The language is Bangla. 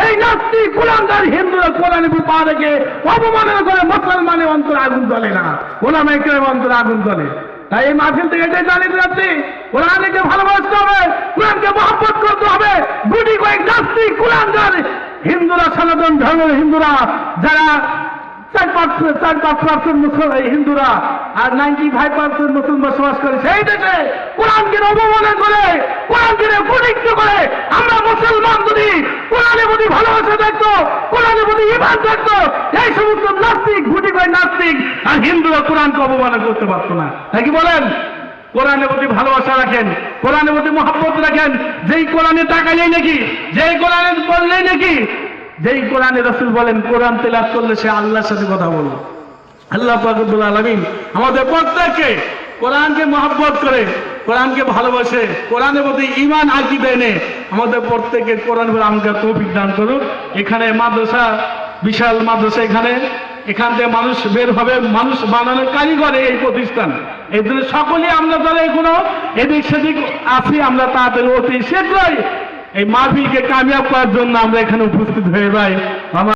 এই নাস্তিক কুলাঙ্গার হিন্দুরা কোরআনে পা রেখে অবমাননা করে মুসলমানের অন্তরে আগুন জ্বলে না, ওলামায়ে কেরামের অন্তরে আগুন জ্বলে। তাই এই মাহফিল থেকে এটাই জানিয়ে যাচ্ছি, কোরআনকে ভালোবাসতে হবে, কোরআনকে মহব্বত করতে হবে। গুটি কয়েক নাস্তিক কুলাঙ্গার হিন্দুরা, সনাতন ধর্মের হিন্দুরা, যারা 4-5% হিন্দুরা আর 95% মুসলিম বসবাস করে সেই দেশে কোরআনকে অবমাননা করে, কোরআনকে কুটিক্ত করে, আমরা মুসলমান যদি কোরআনের প্রতি ভালোবাসা থাকতো, কোরআনের প্রতি ঈমান থাকতো, এই সমস্ত নাস্তিক, গুটি কয়েক নাস্তিক আর হিন্দুরা কোরআনকে অবমাননা করতে পারতো না। তাই কি বলেন? কোরআনের প্রতি ভালোবাসা রাখেন, কোরআনের প্রতি মহব্বত রাখেন। যেই কোরআনে তাকাইলেই নাকি, যেই কোরআনে বললেই নাকি, যেই কোরআনে রাসূল বলেন কোরআন তেলাওয়াত করলে সে আল্লাহর সাথে কথা বলে। আল্লাহ পাক রব্বুল আলামিন আমাদের প্রত্যেককে কোরআনকে মহব্বত করে, কোরআনকে ভালোবাসে, কোরআনের প্রতি ঈমান আকীদা এনে আমাদের প্রত্যেককে কোরআনের উপর আমল করার তৌফিক দান করুন। এখানে মাদ্রাসা, বিশাল মাদ্রাসা, এখান থেকে মানুষ বের হবে, মানুষ বানানোর কারিগর এই প্রতিষ্ঠান। এই জন্য সকলেই আমরা যারা এখনো এদিক সেদিক আছি, আমরা তাড়াতাড়ি অতি শীঘ্রই এই মাহফিলকে কামিয়াব করার জন্য আমরা এখানে উপস্থিত হয়ে যাই।